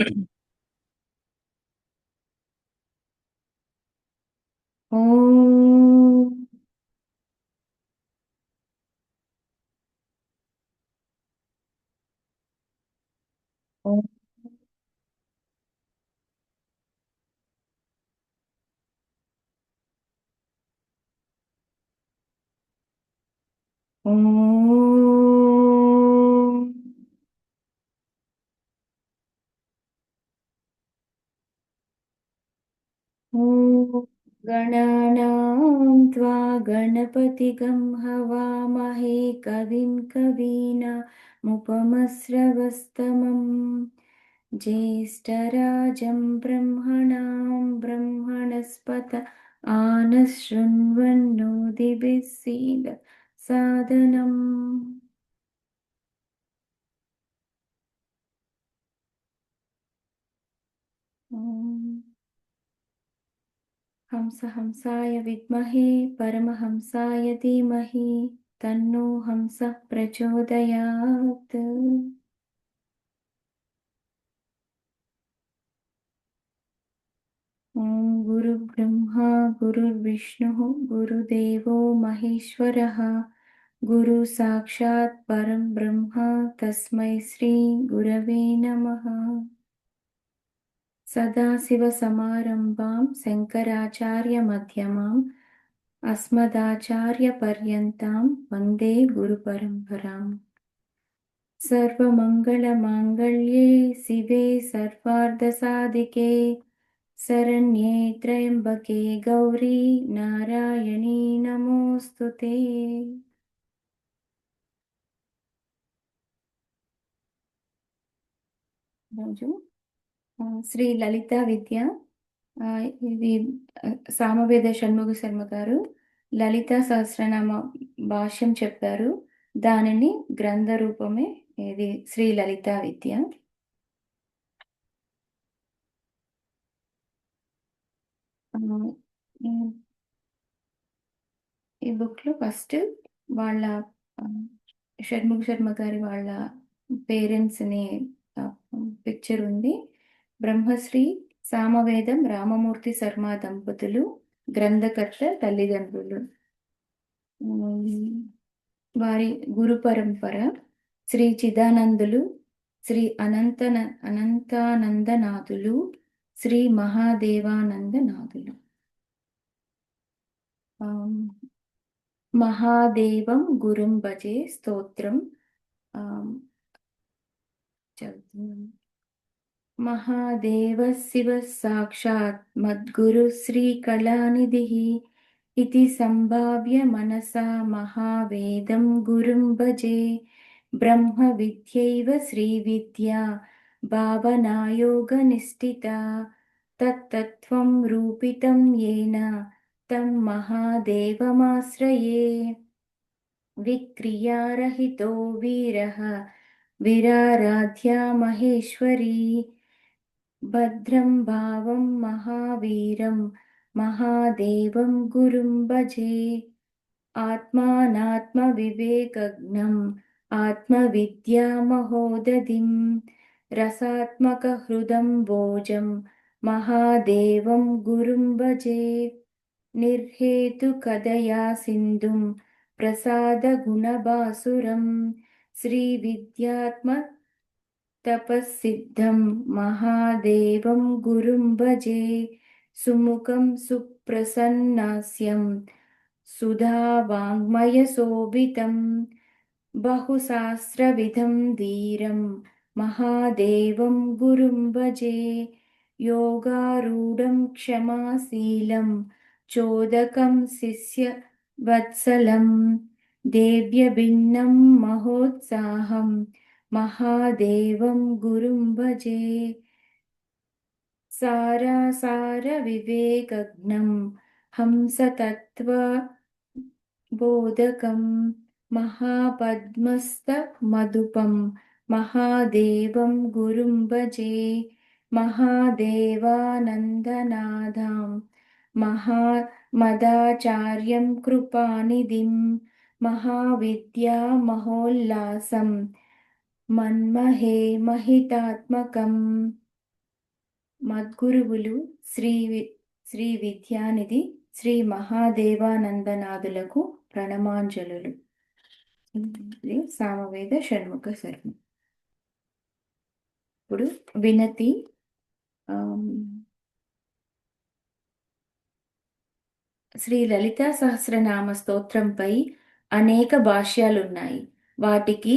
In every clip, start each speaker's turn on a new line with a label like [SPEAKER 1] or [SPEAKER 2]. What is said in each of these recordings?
[SPEAKER 1] ॐ ॐ ॐ गणानां त्वा गणपतिगं हवामहे कविं कवीनामुपमस्रवस्तमम् ज्येष्ठराजं ब्रह्मणां ब्रह्मणस्पत आनशृण्वन्नोदिभिः सीद सादनम्। हंसाय विद्महे परमहंसाय धीमहि तन्नो हंसः प्रचोदयात्। ॐ गुरुब्रह्मा गुरुर्विष्णुः गुरुदेवो महेश्वरः गुरु साक्षात् परं ब्रह्म तस्मै श्री गुरवे नमः। सदाशिवसमारम्भां शङ्कराचार्यमध्यमाम् अस्मदाचार्यपर्यन्तां वन्दे गुरुपरम्पराम्। सर्वमङ्गलमाङ्गल्ये शिवे सर्वार्धसाधिके शरण्ये त्र्यम्बके गौरी नारायणी नमोऽस्तु ते। రోజు శ్రీ లలిత విద్య ఇది సామవేద షణ్ముగ శర్మ గారు లలిత సహస్రనామ భాష్యం చెప్పారు. దానిని గ్రంథ రూపమే ఇది శ్రీ లలిత విద్య. ఆ, ఈ ఈ బుక్ లో ఫస్ట్ వాళ్ళ ఆ, షణ్ముగ శర్మ గారి వాళ్ళ పేరెంట్స్ ని పిక్చర్ ఉంది. బ్రహ్మశ్రీ సామవేదం రామమూర్తి శర్మ దంపతులు గ్రంథకర్త తల్లిదండ్రులు. ఉమ్, వారి గురు పరంపర శ్రీ చిదానందులు, శ్రీ అనంతానందనాథులు, శ్రీ మహాదేవానందనాథులు. ఆమ్, మహాదేవం గురుం భజే స్తోత్రం చదువుతున్నాను. महादेवः शिवः साक्षात् मद्गुरुः श्रीकलानिधिः इति सम्भाव्य मनसा महावेदं गुरुं भजे। ब्रह्मविद्यैव श्रीविद्या भावनायोगनिष्ठिता तत्तत्त्वं रूपितं येन तं महादेवमाश्रये। विक्रियारहितो वीरः विराराध्या महेश्वरी भद्रं भावं महावीरं महादेवं गुरुं भजे। आत्मानात्मविवेकज्ञम् आत्मविद्यामहोदधिं रसात्मकहृदं भोजं महादेवं गुरुं भजे। निर्हेतुकदया सिन्धुं प्रसादगुणभासुरं श्रीविद्यात्मतपःसिद्धं महादेवं गुरुं भजे। सुमुखं सुप्रसन्नास्यं सुधावाङ्मयशोभितं बहुशास्त्रविधं धीरं महादेवं गुरुं भजे। योगारूढं क्षमाशीलं चोदकं शिष्यवत्सलं देव्यभिन्नं महोत्साहं महादेवं गुरुं भजे। सारविवेकज्ञं हंसतत्त्वबोधकं महापद्मस्तमधुपं महादेवं गुरुं भजे। महादेवानन्दनादां मदाचार्यं कृपानिधिं महाविद्यामहोल्लासं मन्महे महितात्मकम् మద్గురువులు శ్రీ విద్యానిధి శ్రీ మహాదేవానందనాథులకు ప్రణమాంజలులు. ఇది సామవేద షణ్ముఖ శర్మ. ఇప్పుడు వినతి. శ్రీ లలితా సహస్రనామ స్తోత్రంపై అనేక భాష్యాలున్నాయి. వాటికి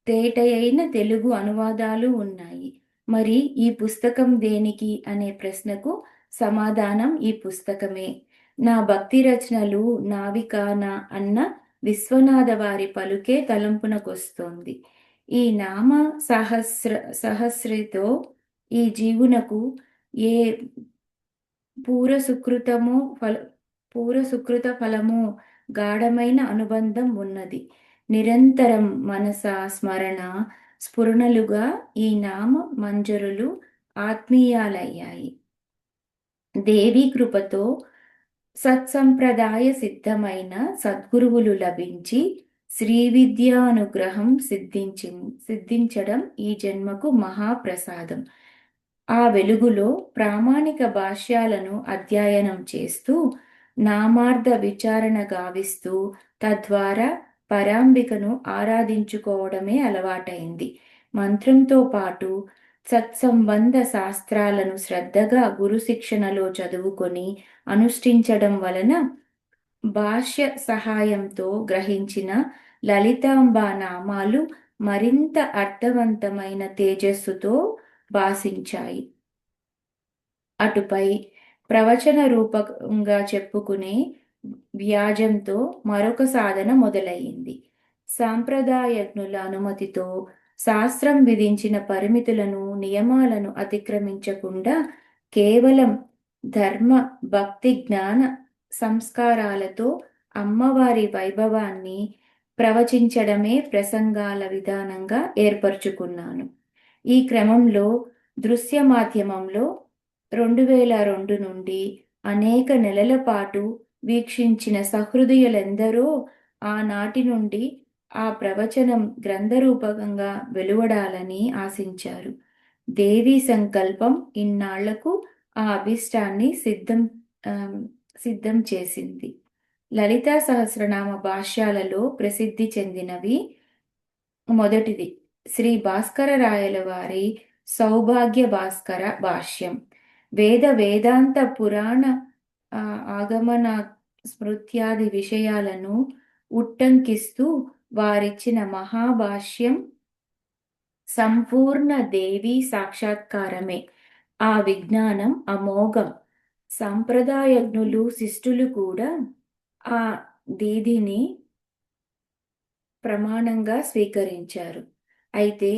[SPEAKER 1] తేటయైన తెలుగు అనువాదాలు ఉన్నాయి. మరి ఈ పుస్తకం దేనికి అనే ప్రశ్నకు సమాధానం ఈ పుస్తకమే. నా భక్తి రచనలు నావికానా అన్న విశ్వనాథ వారి పలుకే తలంపునకొస్తోంది. ఈ నామ సహస్రితో ఈ జీవునకు ఏ పూర్వసుకృత ఫలము గాఢమైన అనుబంధం ఉన్నది. నిరంతరం మనస స్మరణ స్ఫురణలుగా ఈ నామ మంజరులు ఆత్మీయాలయ్యాయి. దేవి కృపతో సత్సంప్రదాయ సిద్ధమైన సద్గురువులు లభించి శ్రీ విద్యానుగ్రహం సిద్ధించడం ఈ జన్మకు మహాప్రసాదం. ఆ వెలుగులో ప్రామాణిక భాష్యాలను అధ్యయనం చేస్తూ నామార్థ విచారణ గావిస్తూ తద్వారా పరాంబికను ఆరాధించుకోవడమే అలవాటైంది. మంత్రంతో పాటు సత్సంబంధ శాస్త్రాలను శ్రద్ధగా గురు శిక్షణలో చదువుకొని అనుష్ఠించడం వలన భాష్య సహాయంతో గ్రహించిన లలితాంబ నామాలు మరింత అర్థవంతమైన తేజస్సుతో భాసించాయి. అటుపై ప్రవచన రూపంగా చెప్పుకునే వ్యాజంతో మరొక సాధన మొదలయ్యింది. సాంప్రదాయజ్ఞుల అనుమతితో శాస్త్రం విధించిన పరిమితులను నియమాలను అతిక్రమించకుండా కేవలం ధర్మ భక్తి జ్ఞాన సంస్కారాలతో అమ్మవారి వైభవాన్ని ప్రవచించడమే ప్రసంగాల విధానంగా ఏర్పరచుకున్నాను. ఈ క్రమంలో దృశ్య మాధ్యమంలో 2002 నుండి అనేక నెలల పాటు వీక్షించిన సహృదయులెందరో ఆనాటి నుండి ఆ ప్రవచనం గ్రంథరూపకంగా వెలువడాలని ఆశించారు. దేవి సంకల్పం ఇన్నాళ్లకు ఆ అభిష్టాన్ని సిద్ధం చేసింది. లలితా సహస్రనామ భాష్యాలలో ప్రసిద్ధి చెందినవి: మొదటిది శ్రీ భాస్కరరాయల వారి సౌభాగ్య భాస్కర భాష్యం. వేదాంత పురాణ ఆగమన స్మృత్యాది విషయాలను ఉట్టంకిస్తూ వారిచ్చిన మహాభాష్యం సంపూర్ణ దేవీ సాక్షాత్కారమే. ఆ విజ్ఞానం అమోఘం. సంప్రదాయజ్ఞులు శిష్టులు కూడా ఆ దీదిని ప్రమాణంగా స్వీకరించారు. అయితే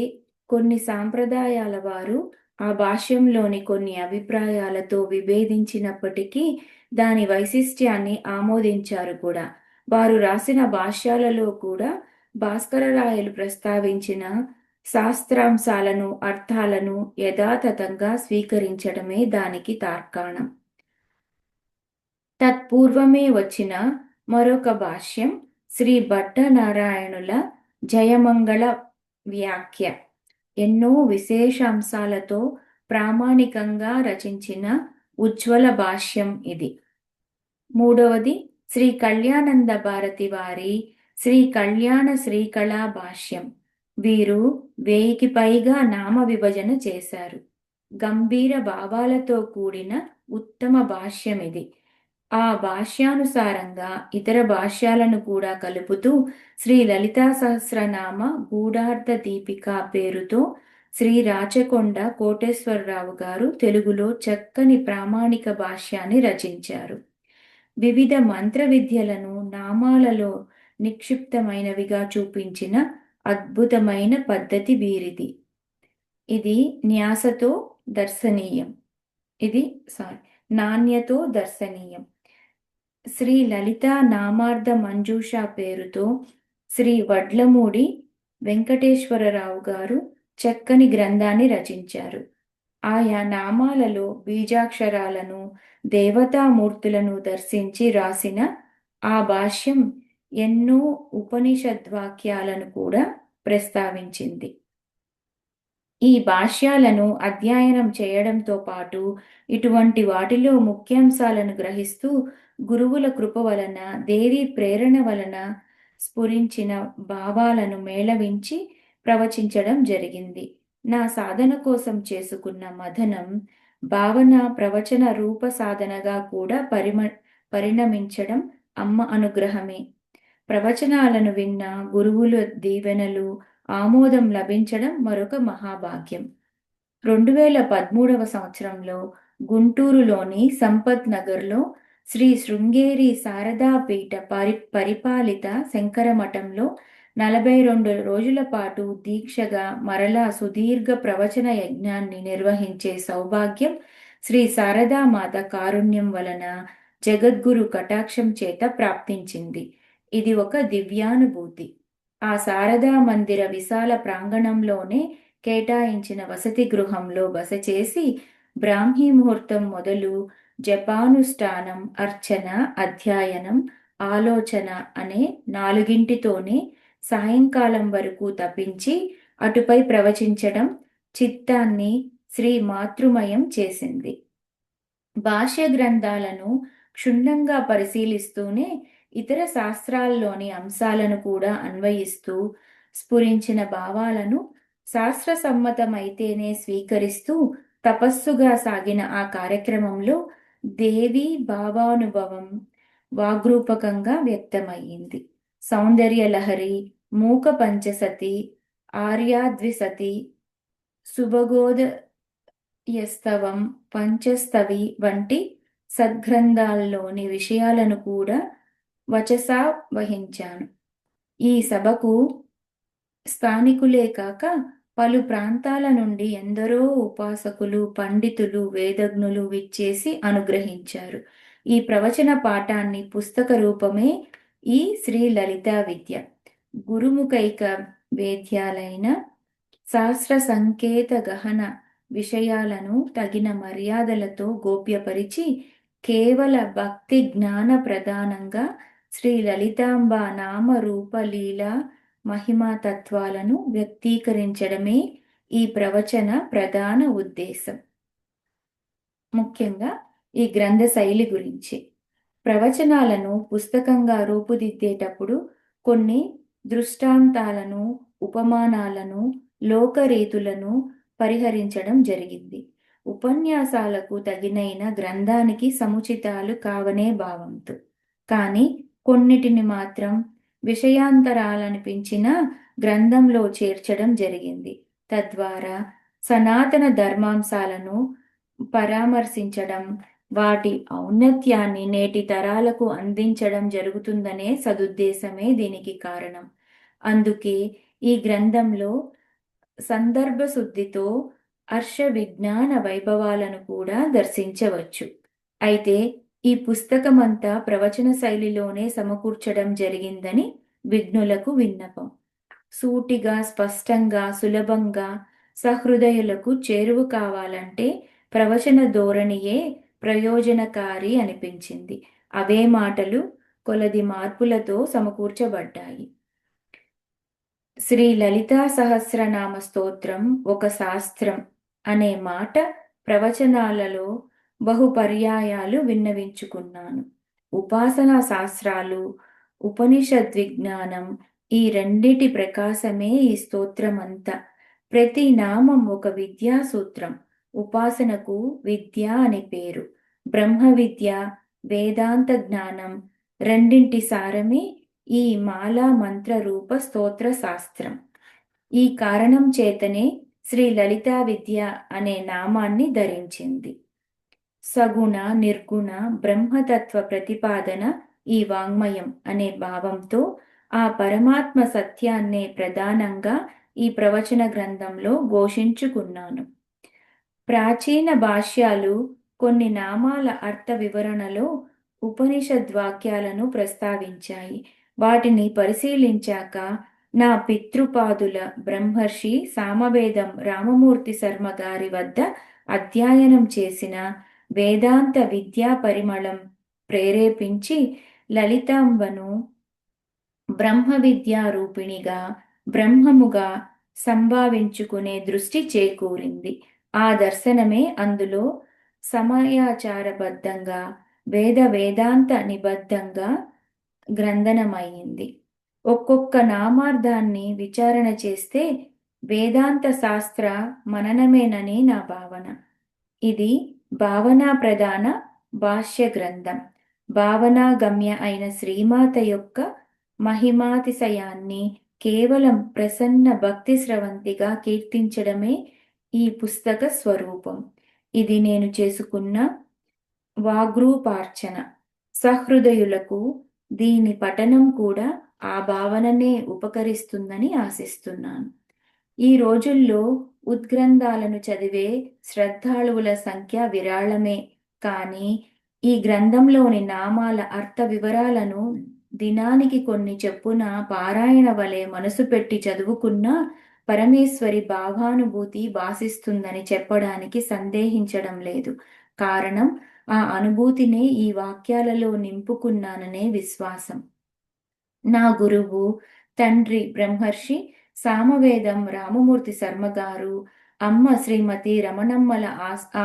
[SPEAKER 1] కొన్ని సాంప్రదాయాల వారు ఆ భాష్యంలోని కొన్ని అభిప్రాయాలతో విభేదించినప్పటికీ దాని వైశిష్ట్యాన్ని ఆమోదించారు కూడా. వారు రాసిన భాష్యాలలో కూడా భాస్కరరాయలు ప్రస్తావించిన శాస్త్రాంశాలను అర్థాలను యథాతథంగా స్వీకరించడమే దానికి తార్కాణం. తత్పూర్వమే వచ్చిన మరొక భాష్యం శ్రీ భట్టనారాయణుల జయమంగళ వ్యాఖ్య. ఎన్నో విశేషాంశాలతో ప్రామాణికంగా రచించిన ఉజ్వల భాష్యం ఇది. మూడవది శ్రీ కళ్యాణానంద భారతి వారి శ్రీ కళ్యాణ శ్రీకళా భాష్యం. వీరు 1000కి పైగా నామ విభజన చేశారు. గంభీర భావాలతో కూడిన ఉత్తమ భాష్యం ఇది. ఆ భాష్యానుసారంగా ఇతర భాష్యాలను కూడా కలుపుతూ శ్రీ లలితా సహస్రనామ గూఢార్థ దీపిక పేరుతో శ్రీ రాచకొండ కోటేశ్వరరావు గారు తెలుగులో చక్కని ప్రామాణిక భాష్యాన్ని రచించారు. వివిధ మంత్ర విద్యలను నామాలలో నిక్షిప్తమైనవిగా చూపించిన అద్భుతమైన పద్ధతి వీరిది. ఇది నాణ్యతో దర్శనీయం. శ్రీ లలితా నామార్థ మంజూష పేరుతో శ్రీ వడ్లమూడి వెంకటేశ్వరరావు గారు చక్కని గ్రంథాన్ని రచించారు. ఆయా నామాలలో బీజాక్షరాలను దేవతామూర్తులను దర్శించి రాసిన ఆ భాష్యం ఎన్నో ఉపనిషద్వాక్యాలను కూడా ప్రస్తావించింది. ఈ భాష్యాలను అధ్యయనం చేయడంతో పాటు ఇటువంటి వాటిలో ముఖ్యాంశాలను గ్రహిస్తూ గురువుల కృప వలన దేవి ప్రేరణ వలన స్ఫురించిన భావాలను మేళవించి ప్రవచించడం జరిగింది. నా సాధన కోసం చేసుకున్న మథనం భావన ప్రవచన రూప సాధనగా కూడా పరిణమించడం అమ్మ అనుగ్రహమే. ప్రవచనాలను విన్న గురువుల దీవెనలు, ఆమోదం లభించడం మరొక మహాభాగ్యం. 2013 సంవత్సరంలో గుంటూరులోని సంపత్ నగర్లో శ్రీ శృంగేరి శారదాపీఠ పరిపాలిత శంకరమఠంలో 42 రోజుల పాటు దీక్షగా మరలా సుదీర్ఘ ప్రవచన యజ్ఞాన్ని నిర్వహించే సౌభాగ్యం శ్రీ శారదామాత కారుణ్యం వలన జగద్గురు కటాక్షం చేత ప్రాప్తించింది. ఇది ఒక దివ్యానుభూతి. ఆ శారదా మందిర విశాల ప్రాంగణంలోనే కేటాయించిన వసతి గృహంలో బస చేసి బ్రాహ్మీ ముహూర్తం మొదలు జపానుష్ఠానం, అర్చన, అధ్యయనం, ఆలోచన అనే 4 సాయంకాలం వరకు తపించి అటుపై ప్రవచించడం చిత్తాన్ని శ్రీ మాతృమయం చేసింది. భాష్య గ్రంథాలను క్షుణ్ణంగా పరిశీలిస్తూనే ఇతర శాస్త్రాల్లోని అంశాలను కూడా అన్వయిస్తూ స్ఫురించిన భావాలను శాస్త్రసమ్మతమైతేనే స్వీకరిస్తూ తపస్సుగా సాగిన ఆ కార్యక్రమంలో దేవి భావానుభవం వాగ్రూపకంగా వ్యక్తమయ్యింది. సౌందర్యలహరి, మూక పంచసతి, ఆర్యాద్విసతి, సుభగోదయస్తవం, పంచస్తవి వంటి సద్గ్రంథాల్లోని విషయాలను కూడా వచసా వహించాను. ఈ సభకు స్థానికులే కాక పలు ప్రాంతాల నుండి ఎందరో ఉపాసకులు, పండితులు, వేదజ్ఞులు విచ్చేసి అనుగ్రహించారు. ఈ ప్రవచన పాఠాన్ని పుస్తక రూపమే ఈ శ్రీ లలితా విద్య. గురుముఖైక వేద్యాలైన శాస్త్ర సంకేత గహన విషయాలను తగిన మర్యాదలతో గోప్యపరిచి కేవల భక్తి జ్ఞాన ప్రధానంగా శ్రీ లలితాంబ నామ రూప లీలా మహిమా తత్వాలను వ్యక్తీకరించడమే ఈ ప్రవచన ప్రధాన ఉద్దేశం. ముఖ్యంగా ఈ గ్రంథ శైలి గురించి ప్రవచనాలను పుస్తకంగా రూపుదిద్దేటప్పుడు కొన్ని దృష్టాంతాలను, ఉపమానాలను, లోకరీతులను పరిహరించడం జరిగింది. ఉపన్యాసాలకు తగినైన గ్రంథానికి సముచితాలు కావనే భావంతో, కానీ కొన్నిటిని మాత్రం విషయాంతరాలనిపించిన గ్రంథంలో చేర్చడం జరిగింది. తద్వారా సనాతన ధర్మాంశాలను పరామర్శించడం, వాటి ఔన్నత్యాన్ని నేటి తరాలకు అందించడం జరుగుతుందనే సదుద్దేశమే దీనికి కారణం. అందుకే ఈ గ్రంథంలో సందర్భ శుద్ధితో హర్ష విజ్ఞాన వైభవాలను కూడా దర్శించవచ్చు. అయితే ఈ పుస్తకమంతా ప్రవచన శైలిలోనే సమకూర్చడం జరిగిందని విఘ్నులకు విన్నపం. సూటిగా, స్పష్టంగా, సులభంగా సహృదయులకు చేరువ కావాలంటే ప్రవచన ధోరణియే ప్రయోజనకారి అనిపించింది. అవే మాటలు కొలది మార్పులతో సమకూర్చబడ్డాయి. శ్రీ లలితా సహస్రనామ స్తోత్రం ఒక శాస్త్రం అనే మాట ప్రవచనాలలో బహుపర్యాయాలు విన్నవించుకున్నాను. ఉపాసనా శాస్త్రాలు, ఉపనిషద్ విజ్ఞానం ఈ రెండిటి ప్రకాశమే ఈ స్తోత్రమంతా. ప్రతి నామం ఒక విద్యా సూత్రం. ఉపాసనకు విద్య అని పేరు. బ్రహ్మ విద్య, వేదాంత జ్ఞానం రెండింటి సారమే ఈ మాలా మంత్ర రూప స్తోత్ర శాస్త్రం. ఈ కారణం చేతనే శ్రీ లలితా విద్య అనే నామాన్ని ధరించింది. సగుణ, నిర్గుణ బ్రహ్మతత్వ ప్రతిపాదన ఈ వాంగ్మయం అనే భావంతో ఆ పరమాత్మ సత్యాన్నే ప్రధానంగా ఈ ప్రవచన గ్రంథంలో ఘోషించుకున్నాను. ప్రాచీన భాష్యాలు కొన్ని నామాల అర్థ వివరణలో ఉపనిషద్వాక్యాలను ప్రస్తావించాయి. వాటిని పరిశీలించాక నా పితృపాదుల బ్రహ్మర్షి సామవేదం రామమూర్తి శర్మ గారి వద్ద అధ్యయనం చేసిన వేదాంత విద్యా పరిమళం ప్రేరేపించి లలితాంబను బ్రహ్మ విద్యా రూపిణిగా, బ్రహ్మముగా సంభావించుకునే దృష్టి చేకూరింది. ఆ దర్శనమే అందులో సమయాచారబద్ధంగా వేదాంత నిబద్ధంగా గ్రంథనమయ్యింది. ఒక్కొక్క నామార్థాన్ని విచారణ చేస్తే వేదాంత శాస్త్ర మననమేనని నా భావన. ఇది భావనా ప్రధాన భాష్య గ్రంథం. భావనాగమ్య అయిన శ్రీమాత యొక్క మహిమాతిశయాన్ని కేవలం ప్రసన్న భక్తి స్రవంతిగా కీర్తించడమే ఈ పుస్తక స్వరూపం. ఇది నేను చేసుకున్న వాగ్రూపార్చన. సహృదయులకు దీని పఠనం కూడా ఆ భావననే ఉపకరిస్తుందని ఆశిస్తున్నాను. ఈ రోజుల్లో ఉద్గ్రంథాలను చదివే శ్రద్ధాళువుల సంఖ్య విరాళమే. కానీ ఈ గ్రంథంలోని నామాల అర్థ వివరాలను దినానికి కొన్ని చెప్పున పారాయణ వలె మనసు పెట్టి చదువుకున్నా పరమేశ్వరి భావానుభూతి భాసిస్తుందని చెప్పడానికి సందేహించడం లేదు. కారణం ఆ అనుభూతినే ఈ వాక్యాలలో నింపుకున్నాననే విశ్వాసం. నా గురువు తండ్రి బ్రహ్మర్షి సామవేదం రామమూర్తి శర్మ గారు, అమ్మ శ్రీమతి రమణమ్మల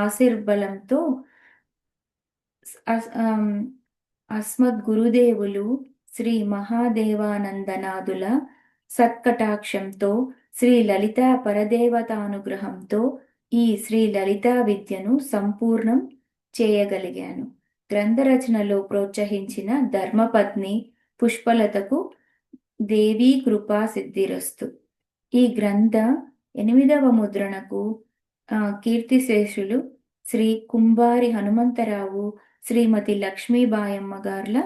[SPEAKER 1] ఆశీర్బలంతో అస్మద్ గురుదేవులు శ్రీ మహాదేవానందనాథుల సత్కటాక్షంతో, శ్రీ లలితా పరదేవతానుగ్రహంతో ఈ శ్రీ లలితా విద్యను సంపూర్ణం చేయగలిగాను. గ్రంథరచనలో ప్రోత్సహించిన ధర్మపత్ని పుష్పలతకు దేవీ కృపా సిద్ధిరస్తు. ఈ గ్రంథ 8వ ముద్రణకు కీర్తిశేషులు శ్రీ కుంభారి హనుమంతరావు, శ్రీమతి లక్ష్మీబాయమ్మ గార్ల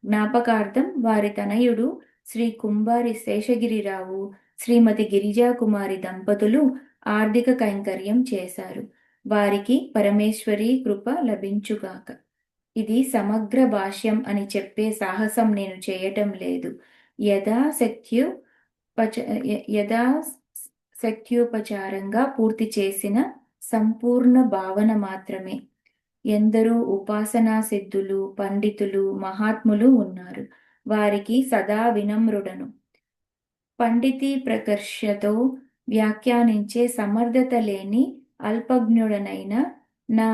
[SPEAKER 1] జ్ఞాపకార్థం వారి తనయుడు శ్రీ కుంభారి శేషగిరిరావు, శ్రీమతి గిరిజాకుమారి దంపతులు ఆర్థిక కైంకర్యం చేశారు. వారికి పరమేశ్వరి కృప లభించుగాక. ఇది సమగ్ర భాష్యం అని చెప్పే సాహసం నేను చేయటం లేదు. యథాశక్త్యోపచారంగా పూర్తి చేసిన సంపూర్ణ భావన మాత్రమే. ఎందరో ఉపాసనా సిద్ధులు, పండితులు, మహాత్ములు ఉన్నారు. వారికి సదా వినమ్రుడను. పండితీ ప్రకర్షతో వ్యాఖ్యానించే సమర్థత లేని అల్పజ్ఞుడనైన నా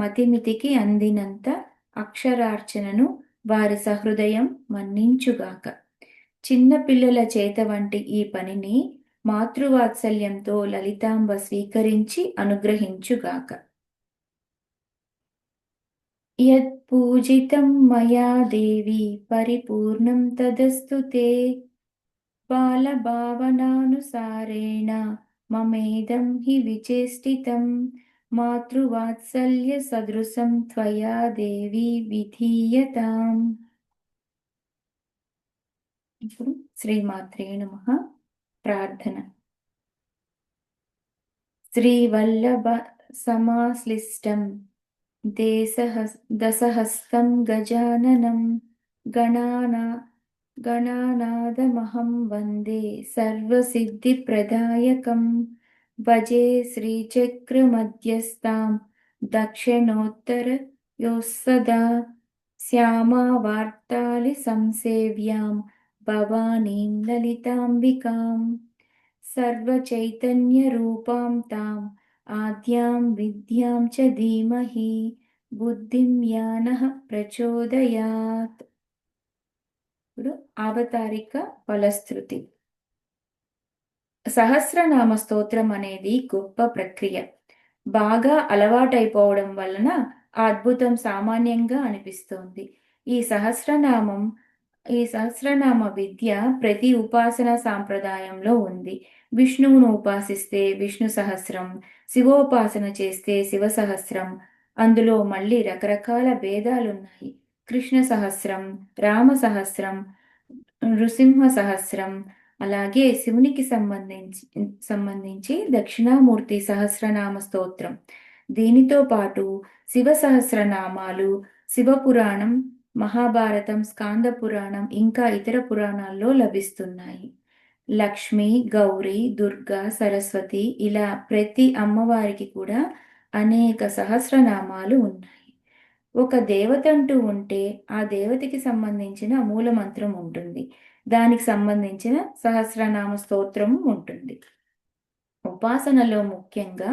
[SPEAKER 1] మతిమితికి అందినంత అక్షరార్చనను వారి సహృదయం మన్నించుగాక. చిన్న పిల్లల చేత వంటి ఈ పనిని మాతృవాత్సల్యంతో లలితాంబ స్వీకరించి అనుగ్రహించుగాక. యత్పూజితం మయా దేవి పరిపూర్ణం తదస్తు తే బాలభావనానుసారేణ మమేదం హి విచేష్టితం మాతృవాత్సల్య సదృశం త్వయా దేవి విధీయతాం. ఇప్పుడు శ్రీమాత్రే నమః. ప్రార్థన. శ్రీవల్లభ సమాశ్లిష్టం దశహస్తం గజాననం గణానాదమహం వందే సర్వసిద్ధిప్రదాయకం. భజే శ్రీచక్రమధ్యస్థాం దక్షిణోత్తరయోస్సదా శ్యామావార్తాళి సంసేవ్యాం భవానీం లలితాంబికాం. సర్వచైతన్యరూపాం తాం ఆద్యాం విద్యాం చ ధీమహి బుద్ధిం యానః ప్రచోదయాత్. ఇప్పుడు అవతారిక ఫలశ్రుతి. సహస్రనామ స్తోత్రం అనేది గొప్ప ప్రక్రియ. బాగా అలవాటైపోవడం వలన ఆ అద్భుతం సామాన్యంగా అనిపిస్తోంది. ఈ సహస్రనామ విద్య ప్రతి ఉపాసన సాంప్రదాయంలో ఉంది. విష్ణువును ఉపాసిస్తే విష్ణు సహస్రం, శివోపాసన చేస్తే శివ సహస్రం. అందులో మళ్ళీ రకరకాల భేదాలున్నాయి. కృష్ణ సహస్రం, రామ సహస్రం, నృసింహ సహస్రం, అలాగే శివునికి సంబంధించి దక్షిణామూర్తి సహస్రనామ స్తోత్రం. దీనితో పాటు శివ సహస్రనామాలు శివపురాణం, మహాభారతం, స్కాంద పురాణం, ఇంకా ఇతర పురాణాల్లో లభిస్తున్నాయి. లక్ష్మి, గౌరీ, దుర్గా, సరస్వతి ఇలా ప్రతి అమ్మవారికి కూడా అనేక సహస్రనామాలు ఉన్నాయి. ఒక దేవత అంటూ ఉంటే ఆ దేవతకి సంబంధించిన మూలమంత్రం ఉంటుంది. దానికి సంబంధించిన సహస్రనామ స్తోత్రము ఉంటుంది. ఉపాసనలో ముఖ్యంగా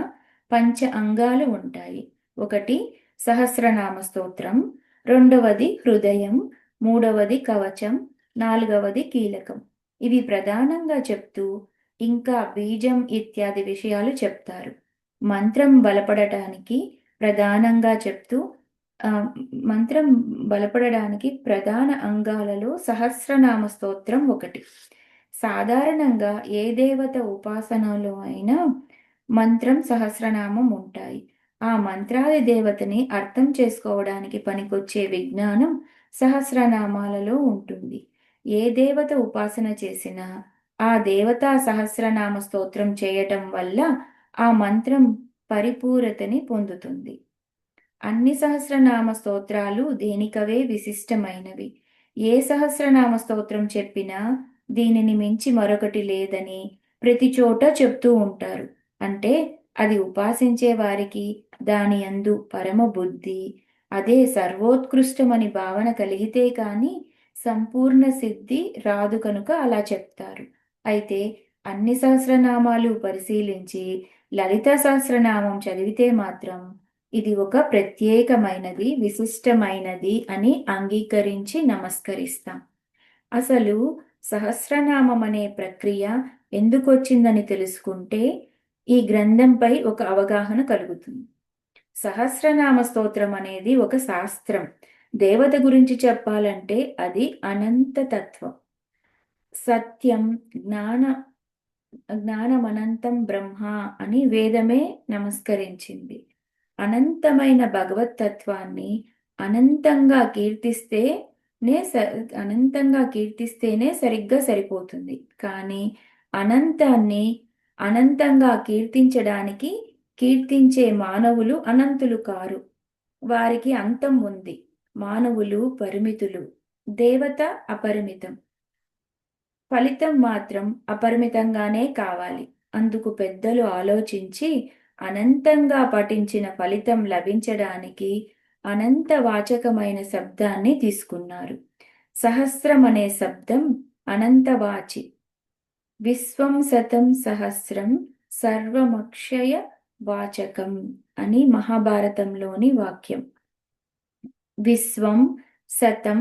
[SPEAKER 1] పంచ అంగాలు ఉంటాయి. ఒకటి సహస్రనామ స్తోత్రం, రెండవది హృదయం, మూడవది కవచం, నాలుగవది కీలకం. ఇవి ప్రధానంగా చెప్తూ ఇంకా బీజం ఇత్యాది విషయాలు చెప్తారు. మంత్రం బలపడటానికి ప్రధానంగా చెప్తూ ఆ, మంత్రం బలపడడానికి ప్రధాన అంగాలలో సహస్రనామ స్తోత్రం ఒకటి. సాధారణంగా ఏ దేవత ఉపాసనలో అయినా మంత్రం సహస్రనామం ఉంటాయి. ఆ మంత్రాది దేవతని అర్థం చేసుకోవడానికి పనికొచ్చే విజ్ఞానం సహస్రనామాలలో ఉంటుంది. ఏ దేవత ఉపాసన చేసినా ఆ దేవతా సహస్రనామ స్తోత్రం చేయటం వల్ల ఆ మంత్రం పరిపూరతని పొందుతుంది. అన్ని సహస్రనామ స్తోత్రాలు దేనికవే విశిష్టమైనవి. ఏ సహస్రనామ స్తోత్రం చెప్పినా దీనిని మించి మరొకటి లేదని ప్రతి చోట చెప్తూ ఉంటారు. అంటే అది ఉపాసించే వారికి దాని యందు పరమ బుద్ధి, అదే సర్వోత్కృష్టమని భావన కలిగితే కాని సంపూర్ణ సిద్ధి రాదు కనుక అలా చెప్తారు. అయితే అన్ని సహస్రనామాలు పరిశీలించి లలిత సహస్రనామం చదివితే మాత్రం ఇది ఒక ప్రత్యేకమైనది, విశిష్టమైనది అని అంగీకరించి నమస్కరిస్తాం. అసలు సహస్రనామం అనే ప్రక్రియ ఎందుకు వచ్చిందని తెలుసుకుంటే ఈ గ్రంథంపై ఒక అవగాహన కలుగుతుంది. సహస్రనామ స్తోత్రం అనేది ఒక శాస్త్రం. దేవత గురించి చెప్పాలంటే అది అనంత తత్వం. సత్యం, జ్ఞానమనంతం బ్రహ్మ అని వేదమే నమస్కరించింది. అనంతమైన భగవతత్వాన్ని అనంతంగా కీర్తిస్తేనే సరిగ్గా సరిపోతుంది. కానీ అనంతాన్ని అనంతంగా కీర్తించే మానవులు అనంతులు కారు. వారికి అంతం ఉంది. మానవులు పరిమితులు, దేవత అపరిమితం. ఫలితం మాత్రం అపరిమితంగానే కావాలి. అందుకు పెద్దలు ఆలోచించి అనంతంగా పఠించిన ఫలితం లభించడానికి అనంతవాచకమైన శబ్దాన్ని తీసుకున్నారు. సహస్రం అనే శబ్దం అనంతవాచి. విశ్వం శతం సహస్రం సర్వమక్షయ వాచకం అని మహాభారతంలోని వాక్యం. విశ్వం, శతం,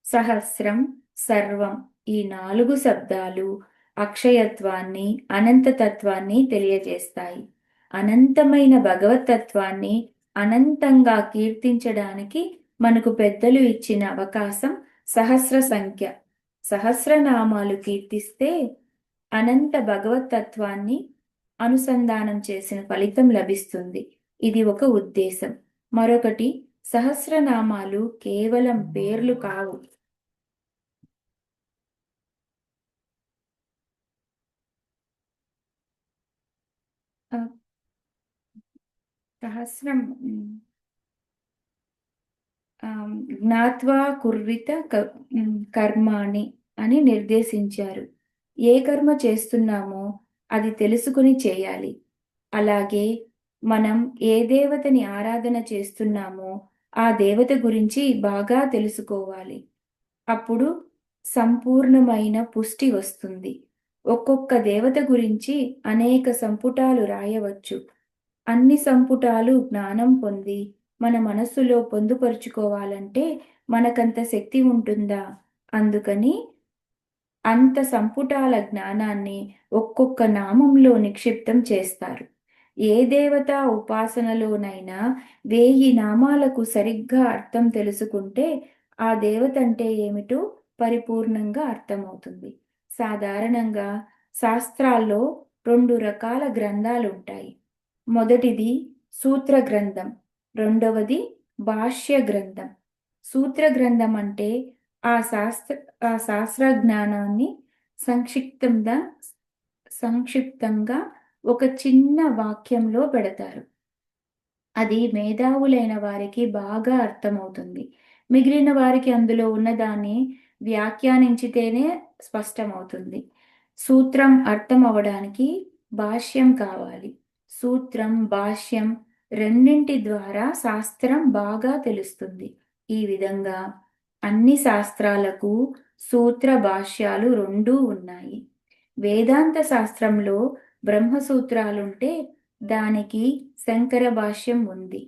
[SPEAKER 1] సహస్రం, సర్వం ఈ 4 శబ్దాలు అక్షయత్వాన్ని, అనంతతత్వాన్ని తెలియజేస్తాయి. అనంతమైన భగవతత్వాన్ని అనంతంగా కీర్తించడానికి మనకు పెద్దలు ఇచ్చిన అవకాశం సహస్ర సంఖ్య. సహస్రనామాలు కీర్తిస్తే అనంత భగవతత్వాన్ని అనుసంధానం చేసిన ఫలితం లభిస్తుంది. ఇది ఒక ఉద్దేశం. మరొకటి, సహస్రనామాలు కేవలం పేర్లు కావు. సహస్రం జ్ఞాత్వా కుర్విత కర్మాణి అని నిర్దేశించారు. ఏ కర్మ చేస్తున్నామో అది తెలుసుకుని చేయాలి. అలాగే మనం ఏ దేవతని ఆరాధన చేస్తున్నామో ఆ దేవత గురించి బాగా తెలుసుకోవాలి. అప్పుడు సంపూర్ణమైన పుష్టి వస్తుంది. ఒక్కొక్క దేవత గురించి అనేక సంపుటాలు రాయవచ్చు. అన్ని సంపుటాలు జ్ఞానం పొంది మన మనస్సులో పొందుపరుచుకోవాలంటే మనకంత శక్తి ఉంటుందా? అందుకని అంత సంపుటాల జ్ఞానాన్ని ఒక్కొక్క నామంలో నిక్షిప్తం చేస్తారు. ఏ దేవత ఉపాసనలోనైనా 1000 నామాలకు సరిగ్గా అర్థం తెలుసుకుంటే ఆ దేవత అంటే ఏమిటో పరిపూర్ణంగా అర్థమవుతుంది. సాధారణంగా శాస్త్రాల్లో 2 రకాల గ్రంథాలుంటాయి. మొదటిది సూత్ర గ్రంథం, రెండవది భాష్య గ్రంథం. సూత్ర గ్రంథం అంటే ఆ శాస్త్ర జ్ఞానాన్ని సంక్షిప్తంగా సంక్షిప్తంగా ఒక చిన్న వాక్యంలో పెడతారు. అది మేధావులైన వారికి బాగా అర్థమవుతుంది. మిగిలిన వారికి అందులో ఉన్నదాన్ని వ్యాఖ్యానించితేనే స్పష్టమవుతుంది. సూత్రం అర్థం అవడానికి భాష్యం కావాలి. సూత్రం, భాష్యం రెండింటి ద్వారా శాస్త్రం బాగా తెలుస్తుంది. ఈ విధంగా అన్ని శాస్త్రాలకు సూత్ర భాష్యాలు 2 ఉన్నాయి. వేదాంత శాస్త్రంలో బ్రహ్మసూత్రాలుంటే దానికి శంకర భాష్యం ఉంది.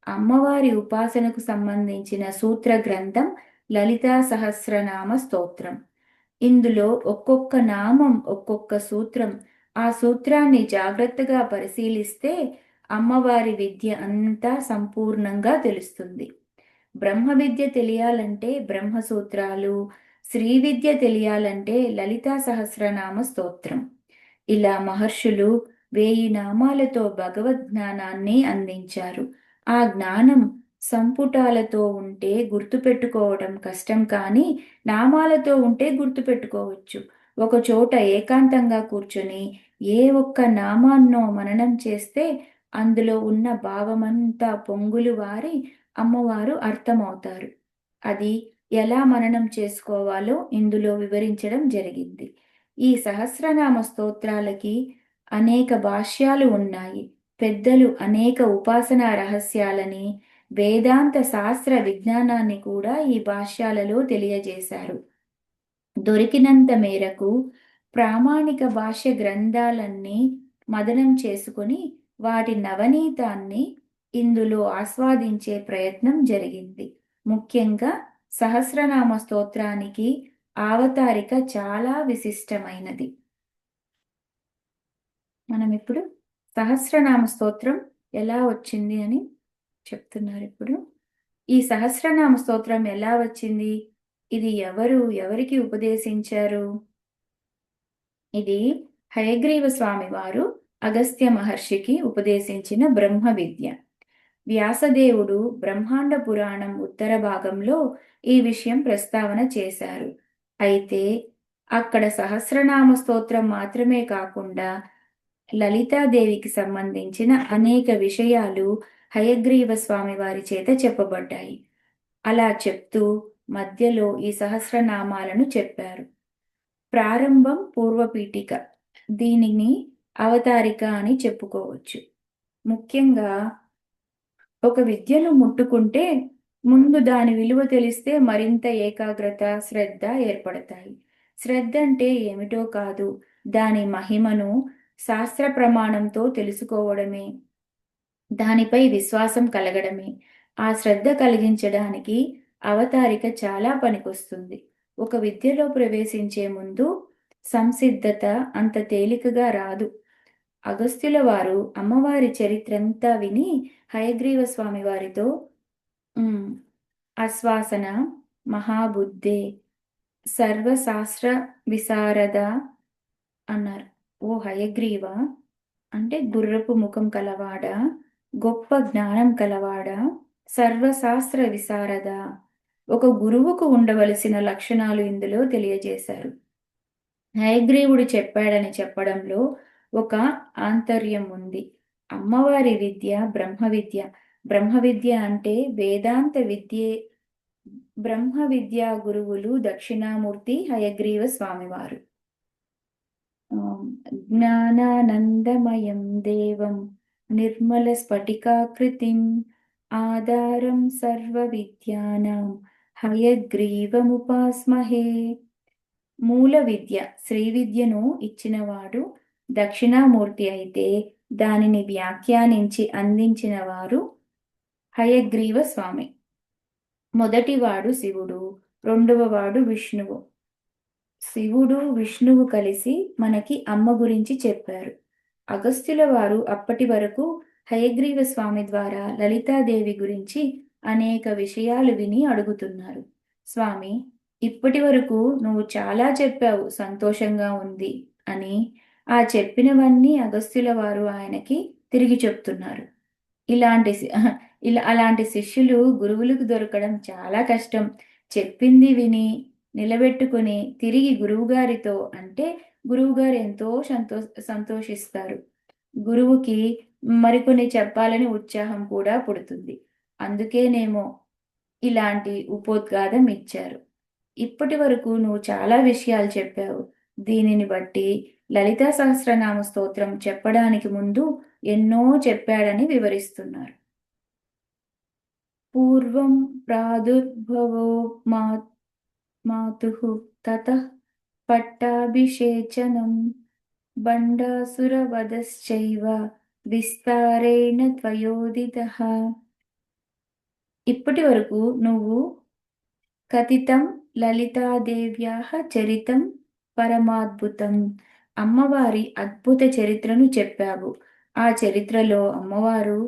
[SPEAKER 1] అమ్మవారి ఉపాసనకు సంబంధించిన సూత్ర గ్రంథం లలితా సహస్రనామ స్తోత్రం. ఇందులో ఒక్కొక్క నామం ఒక్కొక్క సూత్రం. ఆ సూత్రాన్ని జాగ్రత్తగా పరిశీలిస్తే అమ్మవారి విద్య అంతా సంపూర్ణంగా తెలుస్తుంది. బ్రహ్మ విద్య తెలియాలంటే బ్రహ్మ సూత్రాలు, శ్రీ విద్య తెలియాలంటే లలితా సహస్రనామ స్తోత్రం. ఇలా మహర్షులు 1000 నామాలతో భగవద్ జ్ఞానాన్ని అందించారు. ఆ జ్ఞానం సంపుటాలతో ఉంటే గుర్తుపెట్టుకోవడం కష్టం, కానీ నామాలతో ఉంటే గుర్తుపెట్టుకోవచ్చు. ఒక చోట ఏకాంతంగా కూర్చొని ఏ ఒక్క నామాన్నో మననం చేస్తే అందులో ఉన్న భావమంతా పొంగులు వారి అమ్మవారు అర్థమవుతారు. అది ఎలా మననం చేసుకోవాలో ఇందులో వివరించడం జరిగింది. ఈ సహస్రనామ స్తోత్రాలకి అనేక భాష్యాలు ఉన్నాయి. పెద్దలు అనేక ఉపాసనా రహస్యాలని, వేదాంత శాస్త్ర విజ్ఞానాన్ని కూడా ఈ భాష్యాలలో తెలియజేశారు. దొరికినంత మేరకు ప్రామాణిక భాష్య గ్రంథాలన్నీ మదనం చేసుకొని వాటి నవనీతాన్ని ఇందులో ఆస్వాదించే ప్రయత్నం జరిగింది. ముఖ్యంగా సహస్రనామ స్తోత్రానికి అవతారిక చాలా విశిష్టమైనది. మనం ఇప్పుడు సహస్రనామ స్తోత్రం ఎలా వచ్చింది అని చెప్తున్నారు. ఇప్పుడు ఈ సహస్రనామ స్తోత్రం ఎలా వచ్చింది? ఇది ఎవరికి ఉపదేశించారు? ఇది హయగ్రీవ స్వామి వారు అగస్త్య మహర్షికి ఉపదేశించిన బ్రహ్మ విద్య. వ్యాసదేవుడు బ్రహ్మాండ పురాణం ఉత్తర భాగంలో ఈ విషయం ప్రస్తావన చేశారు. అయితే అక్కడ సహస్రనామ స్తోత్రం మాత్రమే కాకుండా లలితాదేవికి సంబంధించిన అనేక విషయాలు హయగ్రీవ స్వామి వారి చేత చెప్పబడ్డాయి. అలా చెప్తూ మధ్యలో ఈ సహస్రనామాలను చెప్పారు. ప్రారంభం పూర్వపీఠిక, దీనిని అవతారిక అని చెప్పుకోవచ్చు. ముఖ్యంగా ఒక విద్యను ముట్టుకుంటే ముందు దాని విలువ తెలిస్తే మరింత ఏకాగ్రత, శ్రద్ధ ఏర్పడతాయి. శ్రద్ధ అంటే ఏమిటో కాదు, దాని మహిమను శాస్త్ర ప్రమాణంతో తెలుసుకోవడమే, దానిపై విశ్వాసం కలగడమే. ఆ శ్రద్ధ కలిగించడానికి అవతారిక చాలా పనికొస్తుంది. ఒక విద్యలో ప్రవేశించే ముందు సంసిద్ధత అంత తేలికగా రాదు. అగస్త్యుల వారు అమ్మవారి చరిత్రంతా విని హయగ్రీవ స్వామి వారితో ఆశ్వాసన మహాబుద్ధే సర్వశాస్త్ర విశారద అన్నారు. ఓ హయగ్రీవ, అంటే గుర్రపు ముఖం కలవాడ, గొప్ప జ్ఞానం కలవాడ, సర్వశాస్త్ర విశారద. ఒక గురువుకు ఉండవలసిన లక్షణాలు ఇందులో తెలియజేశారు. హయగ్రీవుడు చెప్పాడని చెప్పడంలో ఒక ఆంతర్యం ఉంది. అమ్మవారి విద్య బ్రహ్మ విద్య. బ్రహ్మ విద్య అంటే వేదాంత విద్యే. బ్రహ్మ విద్యా గురువులు దక్షిణామూర్తి హయగ్రీవ స్వామివారు. జ్ఞానానందమయం దేవం నిర్మల స్ఫటికాకృతిం ఆధారం సర్వ విద్యానాం హయగ్రీవముపాస్మహే. మూల విద్య శ్రీ విద్యను ఇచ్చినవాడు దక్షిణామూర్తి అయితే దానిని వ్యాఖ్యానించి అందించిన వారు హయగ్రీవ స్వామి. మొదటివాడు శివుడు, రెండవవాడు విష్ణువు. శివుడు విష్ణువు కలిసి మనకి అమ్మ గురించి చెప్పారు. అగస్త్యుల వారు అప్పటి వరకు హయగ్రీవ స్వామి ద్వారా లలితాదేవి గురించి అనేక విషయాలు విని అడుగుతున్నారు. స్వామి, ఇప్పటి వరకు నువ్వు చాలా చెప్పావు, సంతోషంగా ఉంది అని. ఆ చెప్పినవన్నీ అగస్త్యుల వారు ఆయనకి తిరిగి చెప్తున్నారు. ఇలాంటి అలాంటి శిష్యులు గురువులకు దొరకడం చాలా కష్టం. చెప్పింది విని నిలబెట్టుకుని తిరిగి గురువుగారితో అంటే గురువుగారు ఎంతో సంతోషిస్తారు. గురువుకి మరికొన్ని చెప్పాలని ఉత్సాహం కూడా పుడుతుంది. అందుకేనేమో ఇలాంటి ఉపోద్ఘాతం ఇచ్చారు. ఇప్పటి వరకు నువ్వు చాలా విషయాలు చెప్పావు. దీనిని బట్టి లలితా సహస్రనామ స్తోత్రం చెప్పడానికి ముందు ఎన్నో చెప్పాడని వివరిస్తున్నారు. పూర్వం ప్రాదుర్భవో మాతుః తతః పట్టాభిషేచనం బండాసురవధశ్చైవ విస్తారేణ త్వయోదితః. ఇప్పటి వరకు నువ్వు కథితం లలితాదేవ్యాః చరితం పరమాద్భుతం. అమ్మవారి అద్భుత చరిత్రను చెప్పావు. ఆ చరిత్రలో అమ్మవారు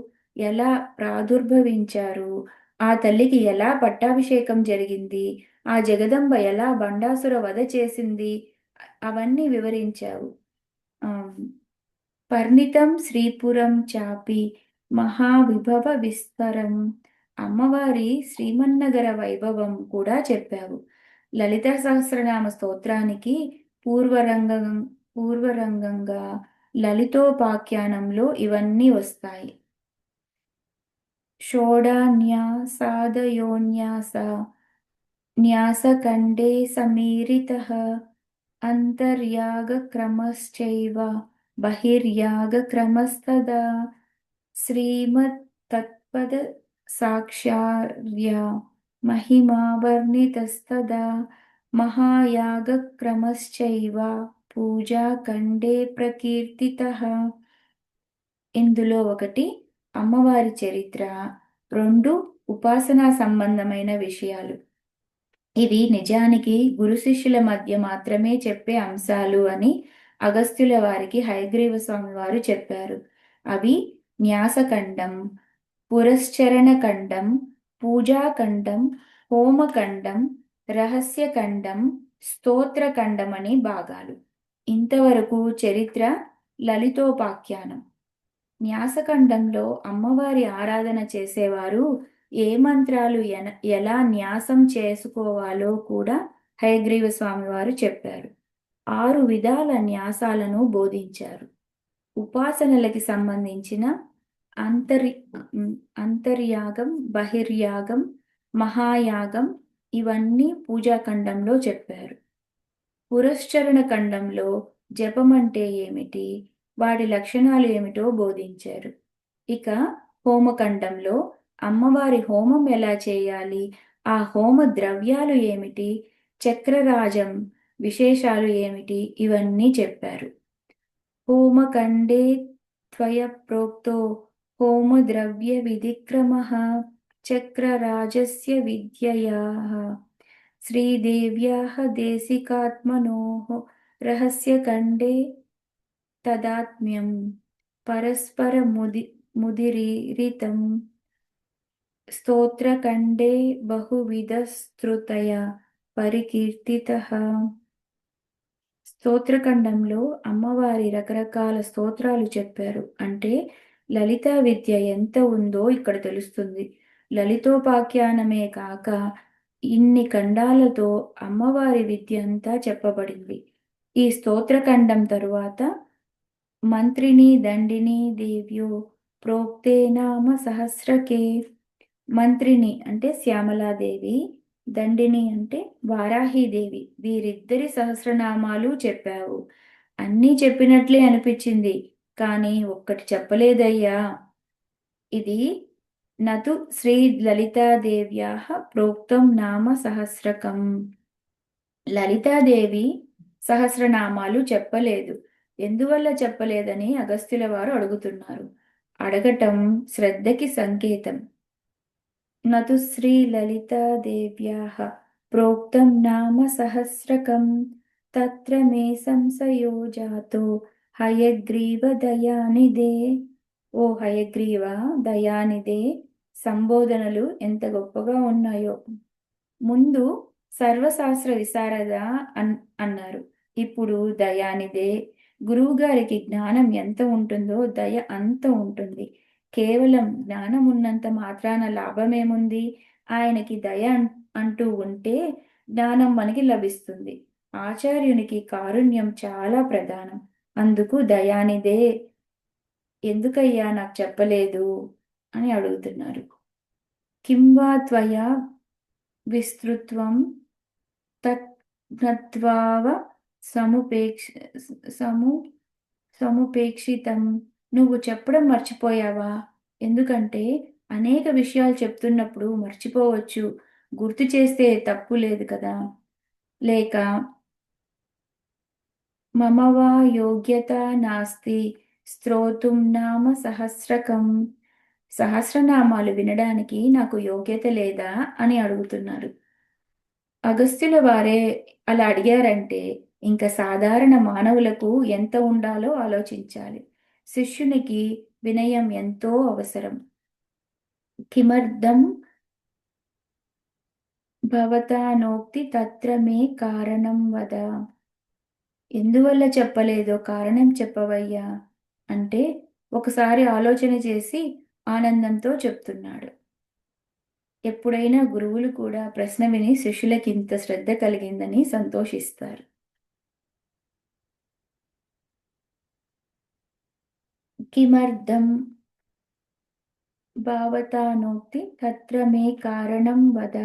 [SPEAKER 1] ఎలా ప్రాదుర్భవించారు, ఆ తల్లికి ఎలా పట్టాభిషేకం జరిగింది, ఆ జగదంబ ఎలా బండాసుర వధ చేసింది, అవన్నీ వివరించావు. ఆమ్, పరిణితం శ్రీపురం చాపి మహావిభవ విస్తరం. అమ్మవారి శ్రీమన్నగర వైభవం కూడా చెప్పావు. లలిత సహస్రనామ స్తోత్రానికి పూర్వరంగం పూర్వరంగంగా లలితోపాఖ్యానంలో ఇవన్నీ వస్తాయి. షోడాన్యాసాదయోన్యాస న్యాసఖండే సమీరితః అంతర్యాగక్రమశ్చైవ బహిర్యాగక్రమస్తదా శ్రీమత్తత్పద సాక్షార్య మహిమా వర్ణితస్తదా మహాయాగక్రమశ్చైవ పూజాఖండే ప్రకీర్తితః. ఇందులో ఒకటి అమ్మవారి చరిత్ర, రెండు ఉపాసనా సంబంధమైన విషయాలు. ఇవి నిజానికి గురు శిష్యుల మధ్య మాత్రమే చెప్పే అంశాలు అని అగస్త్యుల వారికి హయగ్రీవ స్వామి వారు చెప్పారు. అవి న్యాసఖండం, పురశ్చరణ ఖండం, పూజాఖండం, హోమఖండం, రహస్యఖండం, స్తోత్రఖండం అని భాగాలు. ఇంతవరకు చరిత్ర లలితోపాఖ్యానం. న్యాసఖండంలో అమ్మవారి ఆరాధన చేసేవారు ఏ మంత్రాలు ఎలా న్యాసం చేసుకోవాలో కూడా హయగ్రీవ స్వామి వారు చెప్పారు. 6 విధాల న్యాసాలను బోధించారు. ఉపాసనలకి సంబంధించిన అంతరి అంతర్యాగం, బహిర్యాగం, మహాయాగం ఇవన్నీ పూజాఖండంలో చెప్పారు. పురశ్చరణ ఖండంలో జపం అంటే ఏమిటి, వాటి లక్షణాలు ఏమిటో బోధించారు. ఇక హోమఖండంలో అమ్మవారి హోమం ఎలా చేయాలి, ఆ హోమ ద్రవ్యాలు ఏమిటి, చక్రరాజం విశేషాలు ఏమిటి, ఇవన్నీ చెప్పారు. హోమఖండే త్వయ ప్రోక్తో హోమ ద్రవ్య విధిక్రమః చక్రరాజస్య విద్యయాః శ్రీదేవ్యాః దేశికాత్మనోః రహస్యఖండే తదాత్మ్యం పరస్పరముదీరితం స్తోత్రఖండే బహువిధస్తృతయా పరికీర్తితః. స్తోత్రఖండంలో అమ్మవారి రకరకాల స్తోత్రాలు చెప్పారు. అంటే లలితా విద్య ఎంత ఉందో ఇక్కడ తెలుస్తుంది. లలితోపాఖ్యానమే కాక ఇన్ని ఖండాలతో అమ్మవారి విద్య అంతా చెప్పబడింది. ఈ స్తోత్రఖండం తరువాత మంత్రిని దండిని దేవ్యో ప్రోక్తే నామ సహస్రకే. మంత్రిని అంటే శ్యామలాదేవి, దండిని అంటే వారాహీదేవి, వీరిద్దరి సహస్రనామాలు చెప్పావు. అన్నీ చెప్పినట్లే అనిపించింది, కానీ ఒక్కటి చెప్పలేదయ్యా. ఇది నతు శ్రీ లలితాదేవ్యాః ప్రోక్తం నామ సహస్రకం. లలితాదేవి సహస్రనామాలు చెప్పలేదు. ఎందువల్ల చెప్పలేదని అగస్త్యుల వారు అడుగుతున్నారు. అడగటం శ్రద్ధకి సంకేతం. నతు శ్రీ లలితాదేవ్యాః ప్రోక్తం నామ సహస్రకం తత్ర మే సంశయో జాతో హయగ్రీవ దయానిదే. ఓ హయగ్రీవ దయానిదే, సంబోధనలు ఎంత గొప్పగా ఉన్నాయో. ముందు సర్వశాస్త్ర విశారద అన్నారు, ఇప్పుడు దయానిదే. గురువుగారికి జ్ఞానం ఎంత ఉంటుందో దయ అంత ఉంటుంది. కేవలం జ్ఞానం ఉన్నంత మాత్రాన లాభమేముంది? ఆయనకి దయ అంటూ ఉంటే జ్ఞానం మనకి లభిస్తుంది. ఆచార్యునికి కారుణ్యం చాలా ప్రధానం. అందుకు దయానిదే ఎందుకయ్యా నాకు చెప్పలేదు అని అడుగుతున్నారు. కింవా త్వయా విస్తృత్వం తత్ జ్ఞాత్వావ సముపేక్షితం. నువ్వు చెప్పడం మర్చిపోయావా? ఎందుకంటే అనేక విషయాలు చెప్తున్నప్పుడు మర్చిపోవచ్చు, గుర్తు చేస్తే తప్పు లేదు కదా. లేక మమ వా యోగ్యత నాస్తి స్తోతుం నామ సహస్రకం. సహస్రనామాలు వినడానికి నాకు యోగ్యత లేదా అని అడుగుతున్నారు. అగస్త్యుల వారే అలా అడిగారంటే ఇంకా సాధారణ మానవులకు ఎంత ఉండాలో ఆలోచించాలి. శిష్యునికి వినయం ఎంతో అవసరం. కిమర్థం భవతా నోక్తి తత్ర మే కారణం వద. ఎందువల్ల చెప్పలేదో కారణం చెప్పవయ్యా అంటే ఒకసారి ఆలోచన చేసి ఆనందంతో చెప్తున్నాడు. ఎప్పుడైనా గురువులు కూడా ప్రశ్న విని శిష్యులకి ఇంత శ్రద్ధ కలిగిందని సంతోషిస్తారు. కిమర్థం భావతానోక్తి తత్ర మే కారణం వద.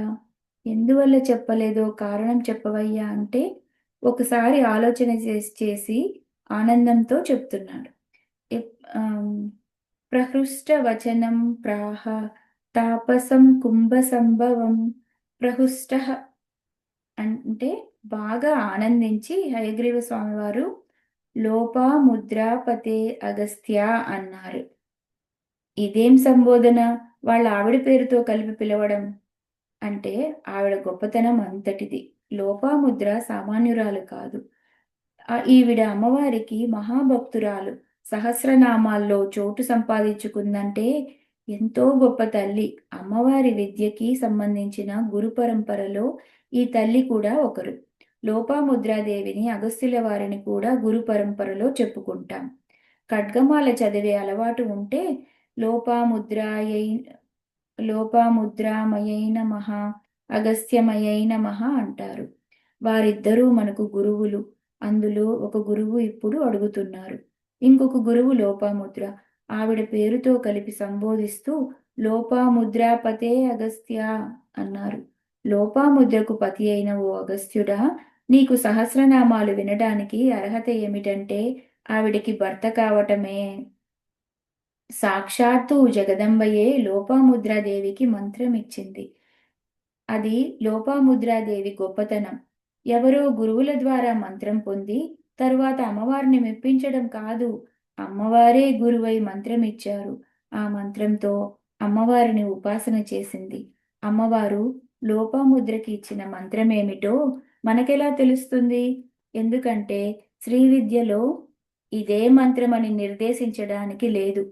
[SPEAKER 1] ఎందువల్ల చెప్పలేదో కారణం చెప్పవయ్యా అంటే ఒకసారి ఆలోచన చేసి ఆనందంతో చెప్తున్నాడు. ప్రహృష్ట వచనం ప్రాహ తాపసం కుంభ సంభవం. ప్రహృష్ట అంటే బాగా ఆనందించి హయగ్రీవ స్వామి వారు లోపాముద్రాపతే అగస్త్య అన్నారు. ఇదేం సంబోధన, వాళ్ళ ఆవిడ పేరుతో కలిపి పిలవడం అంటే ఆవిడ గొప్పతనం అంతటిది. లోపాముద్ర సామాన్యురాలు కాదు. ఈవిడ అమ్మవారికి మహాభక్తురాలు. సహస్రనామాల్లో చోటు సంపాదించుకుందంటే ఎంతో గొప్ప తల్లి. అమ్మవారి విద్యకి సంబంధించిన గురు పరంపరలో ఈ తల్లి కూడా ఒకరు. లోపాముద్రాదేవిని అగస్త్యుల వారిని కూడా గురు పరంపరలో చెప్పుకుంటాం. ఖడ్గమాల చదివే అలవాటు ఉంటే లోపాముద్రాయై లోపాముద్రామయై నమః, అగస్త్యమయై నమః అంటారు. వారిద్దరూ మనకు గురువులు. అందులో ఒక గురువు ఇప్పుడు అడుగుతున్నారు. ఇంకొక గురువు లోపాముద్ర. ఆవిడ పేరుతో కలిపి సంబోధిస్తూ లోపాముద్రాపతే అగస్త్య అన్నారు. లోపాముద్రకు పతి అయిన ఓ అగస్త్యుడా, నీకు సహస్రనామాలు వినడానికి అర్హత ఏమిటంటే ఆవిడికి భర్త కావటమే. సాక్షాత్తు జగదంబయే లోపాముద్రాదేవికి మంత్రం ఇచ్చింది. అది లోపాముద్రాదేవి గొప్పతనం. ఎవరో గురువుల ద్వారా మంత్రం పొంది తరువాత అమ్మవారిని మెప్పించడం కాదు. అమ్మవారే గురువై మంత్రం ఇచ్చారు. ఆ మంత్రంతో అమ్మవారిని ఉపాసన చేసింది. అమ్మవారు లోపాముద్రకి ఇచ్చిన మంత్రమేమిటో మనకెలా తెలుస్తుంది? ఎందుకంటే శ్రీ విద్యలో ఇదే మంత్రమని నిర్దేశించడానికి లేదు.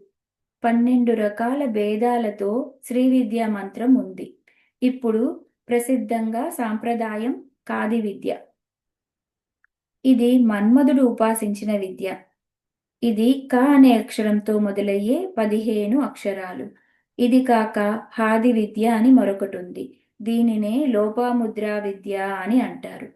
[SPEAKER 1] 12 రకాల భేదాలతో శ్రీ విద్యా మంత్రం ఉంది. ఇప్పుడు ప్రసిద్ధంగా సాంప్రదాయం కాది విద్య. ఇది మన్మధుడు ఉపాసించిన విద్య. ఇది క అనే అక్షరంతో మొదలయ్యే 15 అక్షరాలు. ఇది కాక హాది విద్య అని మరొకటుంది. దీనినే లోపాముద్రా విద్య అని అంటారు.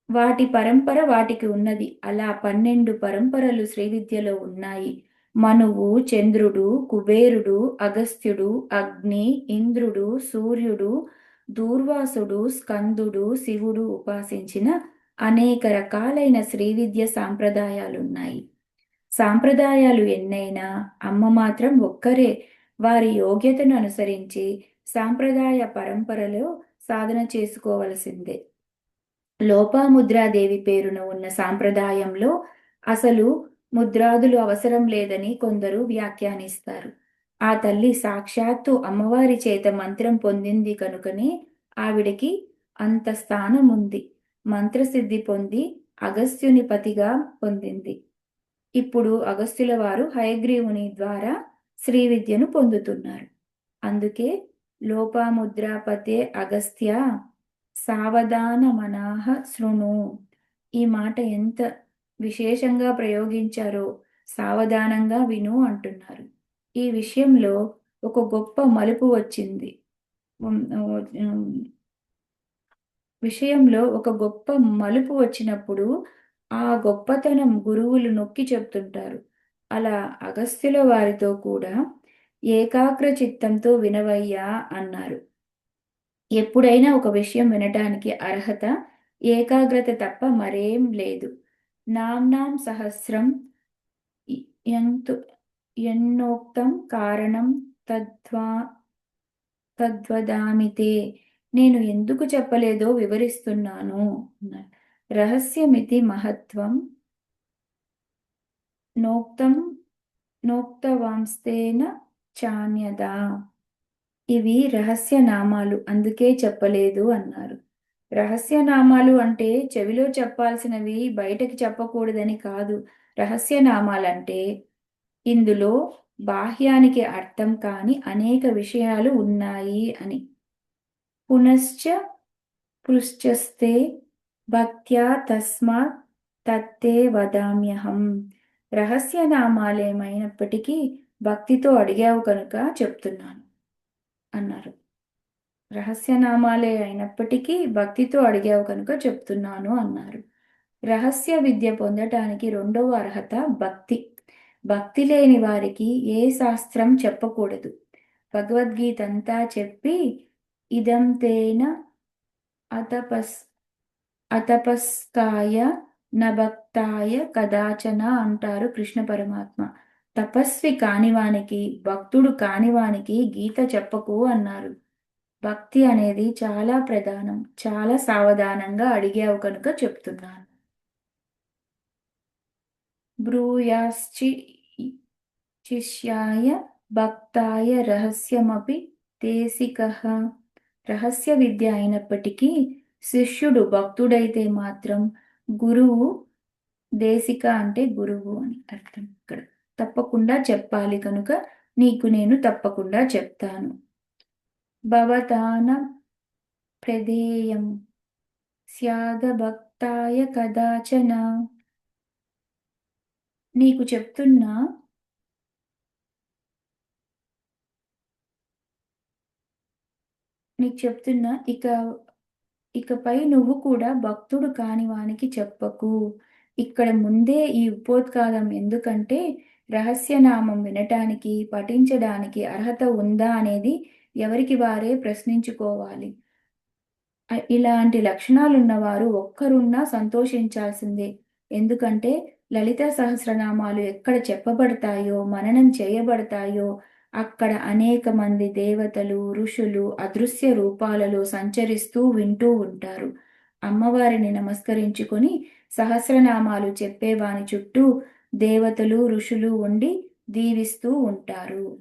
[SPEAKER 1] వాటి పరంపర వాటికి ఉన్నది. అలా 12 పరంపరలు శ్రీ విద్యలో ఉన్నాయి. మనువు, చంద్రుడు, కుబేరుడు, అగస్త్యుడు, అగ్ని, ఇంద్రుడు, సూర్యుడు, దూర్వాసుడు, స్కందుడు, శివుడు ఉపాసించిన అనేక రకాలైన శ్రీ విద్య సాంప్రదాయాలున్నాయి. సాంప్రదాయాలు ఎన్నైనా అమ్మ మాత్రం ఒక్కరే. వారి యోగ్యతను అనుసరించి సాంప్రదాయ పరంపరలో సాధన చేసుకోవలసిందే. లోపాముద్రాదేవి పేరున ఉన్న సాంప్రదాయంలో అసలు ముద్రాదులు అవసరం లేదని కొందరు వ్యాఖ్యానిస్తారు. ఆ తల్లి సాక్షాత్తు అమ్మవారి చేత మంత్రం పొందింది కనుకనే ఆవిడకి అంత స్థానం ఉంది. మంత్రసిద్ధి పొంది అగస్త్యుని పతిగా పొందింది. ఇప్పుడు అగస్త్యుల వారు హయగ్రీవుని ద్వారా శ్రీ విద్యను పొందుతున్నారు. అందుకే లోపాముద్రాపతే అగస్త్య సావధానమనాహ శృణు. ఈ మాట ఎంత విశేషంగా ప్రయోగించారో. సావధానంగా విను అంటున్నారు. ఈ విషయంలో ఒక గొప్ప మలుపు వచ్చింది. విషయంలో ఒక గొప్ప మలుపు వచ్చినప్పుడు ఆ గొప్పతనం గురువులు నొక్కి చెప్తుంటారు. అలా అగస్త్యుల వారితో కూడా ఏకాగ్ర చిత్తంతో వినవయ్యా అన్నారు. ఎప్పుడైనా ఒక విషయం వినటానికి అర్హత ఏకాగ్రత తప్ప మరేం లేదు. నామ్నాం సహస్రం ఎంతు ఎన్నోక్తం కారణం తద్వదామితే. నేను ఎందుకు చెప్పలేదో వివరిస్తున్నాను. రహస్యమితి మహత్వం నోక్తం నోక్తవాంస్తేన చాన్యదా. ఇవి రహస్యనామాలు అందుకే చెప్పలేదు అన్నారు. రహస్యనామాలు అంటే చెవిలో చెప్పాల్సినవి బయటకి చెప్పకూడదని కాదు. రహస్యనామాలంటే ఇందులో బాహ్యానికి అర్థం కాని అనేక విషయాలు ఉన్నాయి అని. పునశ్చ పృశ్చస్తే భక్త్యా తస్మాత్ తత్తే వదామ్యహం. రహస్యనామాలేమైనప్పటికీ భక్తితో అడిగావు కనుక చెప్తున్నాను అన్నారు. రహస్యనామాలే అయినప్పటికీ భక్తితో అడిగావు కనుక చెప్తున్నాను అన్నారు. రహస్య విద్య పొందటానికి రెండవ అర్హత భక్తి. భక్తి లేని వారికి ఏ శాస్త్రం చెప్పకూడదు. భగవద్గీత అంతా చెప్పి ఇదం తేన అతపస్కాయ నభక్తాయ కదాచన అంటారు కృష్ణ పరమాత్మ. తపస్వి కానివానికి భక్తుడు కానివానికి గీత చెప్పకు అన్నారు. భక్తి అనేది చాలా ప్రధానం. చాలా సావధానంగా అడిగావు కనుక చెప్తున్నాను. బ్రూయాశ్చి శిష్యాయ భక్తాయ రహస్యమపి దేశికః. రహస్య విద్య అయినప్పటికీ శిష్యుడు భక్తుడైతే మాత్రం గురువు, దేశిక అంటే గురువు అని అర్థం ఇక్కడ, తప్పకుండా చెప్పాలి కనుక నీకు నేను తప్పకుండా చెప్తాను. భవతాన ప్రధేయం స్యాదభక్తాయ కదాచన. నీకు చెప్తున్నా ఇకపై నువ్వు కూడా భక్తుడు కాని వానికి చెప్పకు. ఇక్కడ ముందే ఈ ఉపోద్ఘాతం ఎందుకంటే రహస్యనామం వినటానికి, పఠించడానికి అర్హత ఉందా అనేది ఎవరికి వారే ప్రశ్నించుకోవాలి. ఇలాంటి లక్షణాలున్నవారు ఒక్కరున్నా సంతోషించాల్సిందే. ఎందుకంటే లలిత సహస్రనామాలు ఎక్కడ చెప్పబడతాయో, మననం చేయబడతాయో అక్కడ అనేక మంది దేవతలు, ఋషులు అదృశ్య రూపాలలో సంచరిస్తూ వింటూ ఉంటారు. అమ్మవారిని నమస్కరించుకొని సహస్రనామాలు చెప్పేవాని చుట్టూ దేవతలు, ఋషులు ఉండి దీవిస్తూ ఉంటారు.